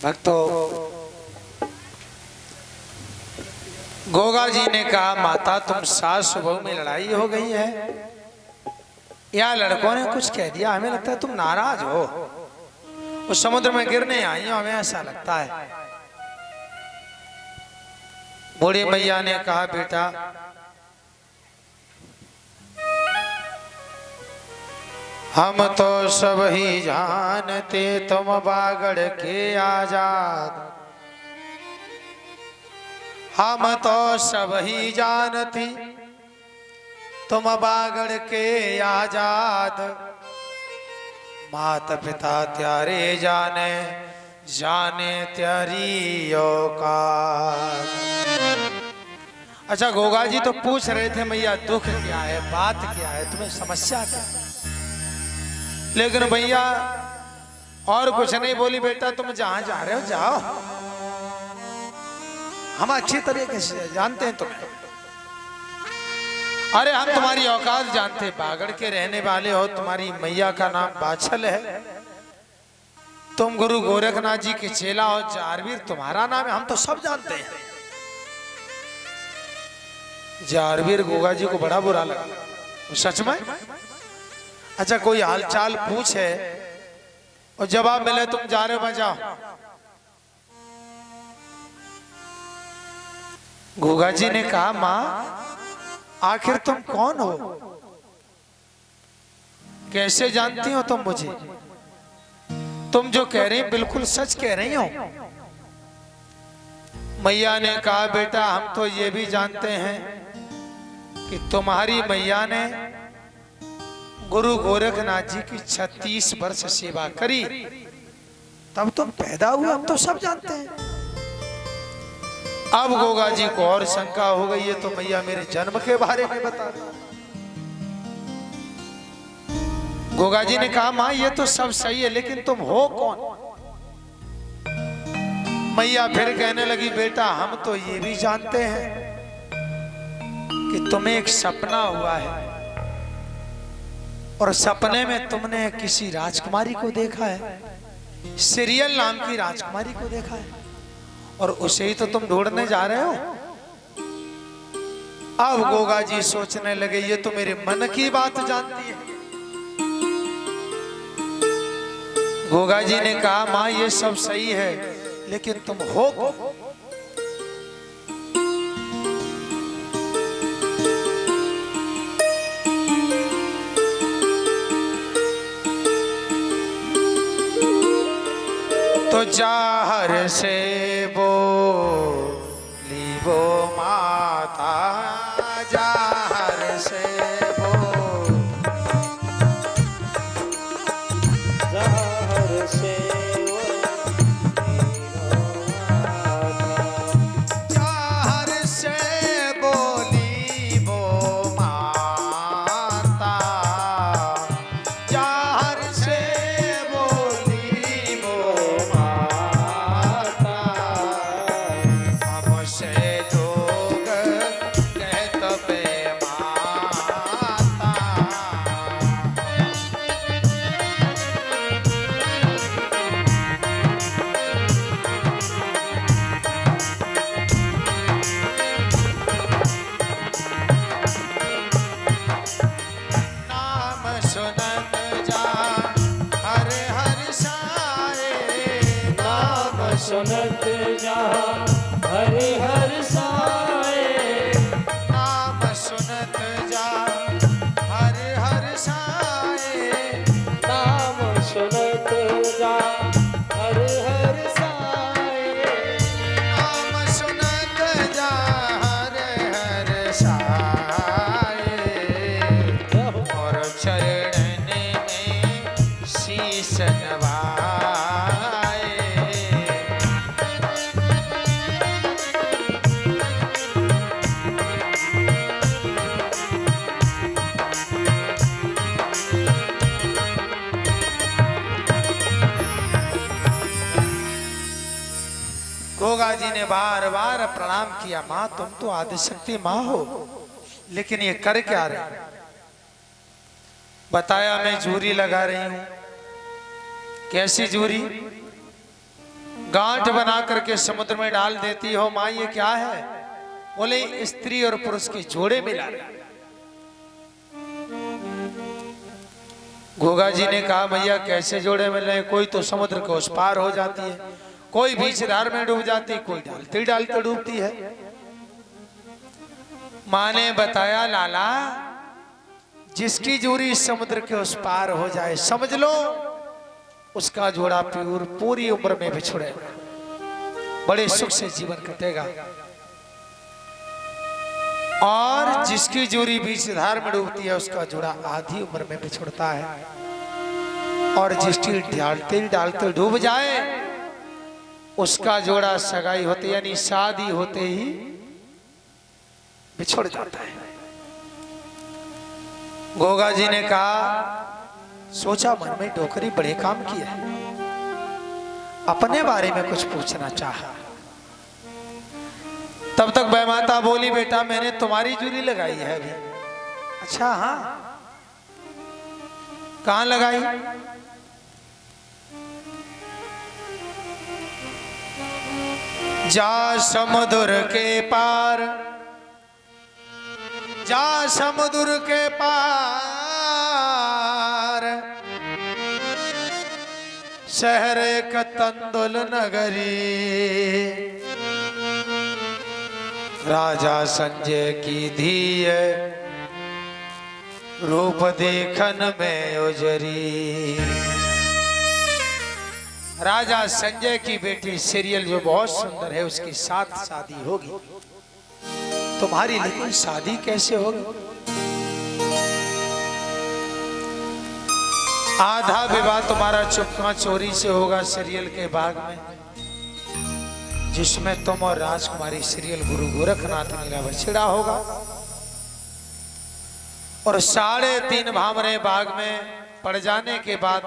भक्तों, गोगा जी ने कहा, माता तुम सास बहू में लड़ाई हो गई है या लड़कों ने कुछ कह दिया? हमें लगता है तुम नाराज हो, उस समुद्र में गिरने आई हो, हमें ऐसा लगता है। बूढ़ी मैया ने कहा, बेटा हम तो सब ही जानते तुम बागड़ के आजाद, हम तो सब ही जानती तुम बागड़ के आजाद, माता पिता त्यारे जाने जाने त्यारी औकात। अच्छा, गोगा जी तो पूछ रहे थे मैया दुख क्या है, बात क्या है, तुम्हें समस्या क्या है? लेकिन भैया और कुछ नहीं बोली। बेटा तुम जहां जा रहे हो जाओ, हम अच्छी तरीके से जानते हैं तुम्हें। अरे हम तुम्हारी औकात जानते, बागड़ के रहने वाले हो, तुम्हारी मैया का नाम बाछल है, तुम गुरु गोरखनाथ जी के चेला हो, जारवीर तुम्हारा नाम है, हम तो सब जानते हैं। जारवीर गोगा जी को बड़ा बुरा लगा, सच में। अच्छा, कोई हालचाल पूछे और जवाब मिले तुम जा रहे हो, मैं जाओ। गोगा जी ने कहा, मां आखिर तुम कौन हो, कैसे जानती हो तुम मुझे? तुम जो कह रही बिल्कुल सच कह रही हो। मैया ने कहा, बेटा हम तो ये भी जानते हैं कि तुम्हारी मैया ने गुरु गोरखनाथ जी की 36 वर्ष सेवा करी, तब तुम पैदा हुए, हम तो सब जानते हैं। अब गोगा जी को और शंका हो गई, है तो मैया मेरे जन्म के बारे में बता दो। गोगा जी ने कहा, मां ये तो सब सही है, लेकिन तुम हो कौन? मैया फिर कहने लगी, बेटा हम तो ये भी जानते हैं कि तुम्हें एक सपना हुआ है और सपने में तुमने किसी राजकुमारी को देखा है, सीरियल नाम की राजकुमारी को देखा है, और उसे ही तो तुम ढूंढने जा रहे हो। अब गोगा जी सोचने लगे, ये तो मेरे मन की बात जानती है। गोगा जी ने कहा, मां ये सब सही है, लेकिन तुम हो कौन? तो जाहर से बोली वो माता, जाहर से जाहर से जाहर से बोली वो माता, जाहर से बोली वो माता, हमसे लोग कहत बे माता। नाम सुनत जा हर हर साए, नाम सुनत जहाँ हरि हर साए, नाम सुनत जा हर हर साए, नाम सुनत जहाँ हरि हर साए, नाम सुनत जा हर हर साए, और चरण में शीश नवाए। गोगा जी ने बार बार प्रणाम किया, मां तुम तो आदिशक्ति मां हो, लेकिन ये कर क्या रहे? बताया, मैं जूरी लगा रही हूं। कैसी जूरी? गांठ बना करके समुद्र में डाल देती हो माँ, ये क्या है? बोले स्त्री और पुरुष के जोड़े मिला। गोगा जी ने कहा भैया कैसे जोड़े मिल रहे? कोई तो समुद्र के उस पार हो जाती है, कोई बीच धार में डूब जाती, कोई डालते डालते डूबती है। माँ ने बताया लाला, जिसकी जोड़ी समुद्र के उस पार हो जाए समझ लो उसका जोड़ा पूरी उम्र में बिछुड़े, बड़े सुख से जीवन कटेगा। और जिसकी जोड़ी बीच धार में डूबती है उसका जोड़ा आधी उम्र में बिछुड़ता है। और जिसकी डालते डालते डूब जाए उसका जोड़ा सगाई होते यानी शादी होते ही बिछुड़ जाता है। गोगा जी ने कहा, सोचा मन में डोकरी बड़े काम किया है, अपने बारे में कुछ पूछना चाहा। तब तक वह माता बोली, बेटा मैंने तुम्हारी जूरी लगाई है अभी। अच्छा हाँ, कहां लगाई? जा समुद्र के पार, जा समुद्र के पार, शहर एक तंदुल नगरी, राजा संजय की धी रूप देखन में उजरी। राजा संजय की बेटी सीरियल जो बहुत सुंदर है उसके साथ शादी होगी, तुम्हारी लेकिन शादी कैसे होगी? आधा विवाह तुम्हारा चुपका चोरी से होगा सीरियल के भाग में, जिसमें तुम और राजकुमारी सीरियल गुरु गोरखनाथ नीला बछड़ा होगा। और 3.5 भामरे बाग में पड़ जाने के बाद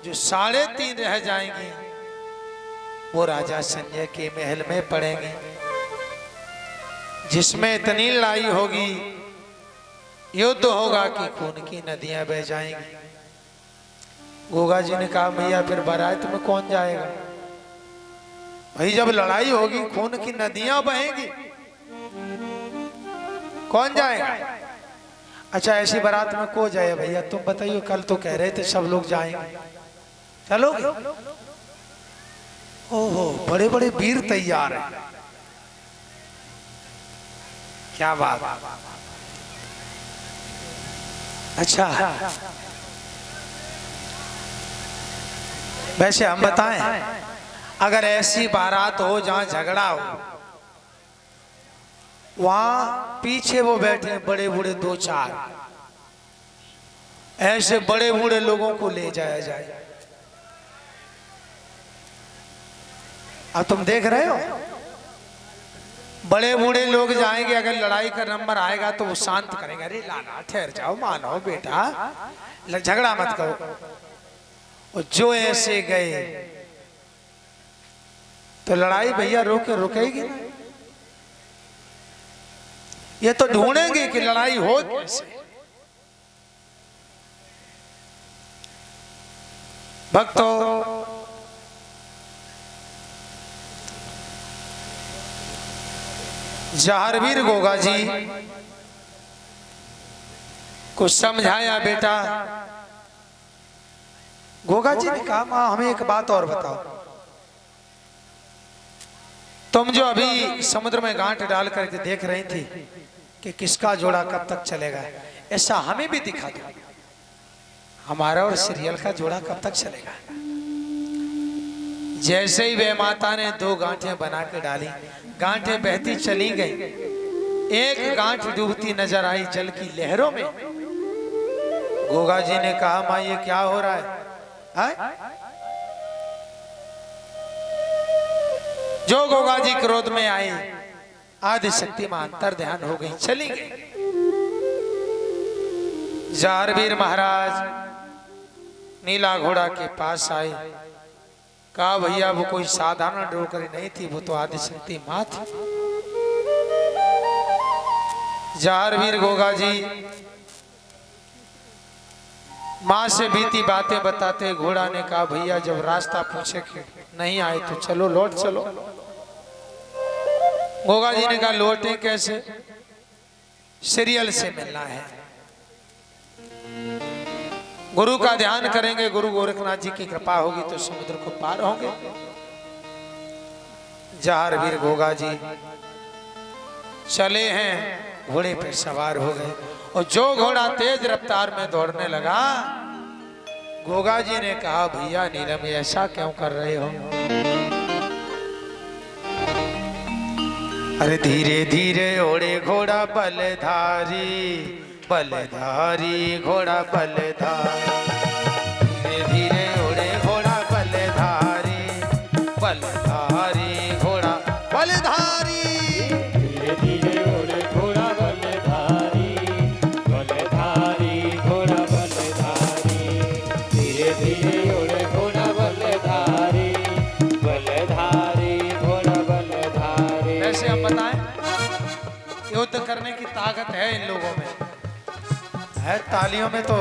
जो 3.5 रह जाएंगी वो राजा संजय के महल में पड़ेंगे, जिसमें इतनी लड़ाई होगी, युद्ध होगा कि खून की नदियां बह जाएंगी। गोगा जी ने कहा, भैया फिर बारात में कौन जाएगा? भाई जब लड़ाई होगी खून की नदियां बहेंगी, कौन जाएगा? अच्छा ऐसी बारात में को जाए भैया? तुम बताइए, कल तो कह रहे थे सब लोग जाएंगे, चलोगे? ओहो, बड़े बड़े वीर तैयार हैं, क्या बात। अच्छा वैसे हम बताएं, अगर ऐसी बारात हो जहां झगड़ा हो, वहां पीछे वो बैठे बड़े बूढ़े 2-4, ऐसे बड़े बूढ़े लोगों को ले जाया जाए। अब तुम देख रहे हो, बड़े बूढ़े लोग जाएंगे, अगर लड़ाई का नंबर आएगा तो वो शांत करेंगे, अरे लाला ठहर जाओ, मानो बेटा, झगड़ा मत करो। और जो ऐसे गए तो लड़ाई भैया रुकेगी ना, ये तो ढूंढेंगे कि लड़ाई हो कैसे। भक्तों, जहारवीर गोगा जी को समझाया, बेटा। गोगा जी ने कहा, मां हमें एक बात और बताओ, तुम जो अभी समुद्र में गांठ डाल करके देख रही थी कि किसका जोड़ा कब तक चलेगा, ऐसा हमें भी दिखा दो, हमारा और सीरियल का जोड़ा कब तक चलेगा। जैसे ही वह माता ने 2 गांठें बना के डाली, गांठें बहती चली गई, एक गांठ डूबती नजर आई जल की लहरों में। गोगा जी ने कहा, मां ये क्या हो रहा है? जो गोगा जी क्रोध में आए, आदि शक्ति में अंतर ध्यान हो गई, चली गई। जहारवीर महाराज नीला घोड़ा के पास आए, कहा भैया वो कोई साधारण डोकरी नहीं थी, वो तो आदि शक्ति मां थी। जहारवीर गोगा जी मां से बीती बातें बताते, घोड़ा ने कहा भैया जब रास्ता पूछे कि नहीं आए तो चलो लौट चलो। गोगा जी ने कहा लौटे कैसे, सीरियल से मिलना है। गुरु का ध्यान करेंगे, गुरु गोरखनाथ जी की कृपा होगी तो समुद्र को पार होंगे। जहार वीर गोगा जी चले हैं, घोड़े पर सवार हो गए और जो घोड़ा तेज रफ्तार में दौड़ने लगा, गोगा जी ने कहा भैया नीलम ऐसा क्यों कर रहे हो? अरे धीरे धीरे ओढ़े घोड़ा बलधारी, बलधारी घोड़ा बलधारी, धीरे धीरे ओढ़े घोड़ा बलधारी, बलधारी घोड़ा बलधारी, धीरे धीरे ओढ़े घोड़ा बलधारी, बलधारी घोड़ा बलधारी, धीरे धीरे ओढ़े घोड़ा बलधारी, बलधारी घोड़ा बलधारी। वैसे हम बताएं, युद्ध करने की ताकत है इन लोगों में, है तालियों में तो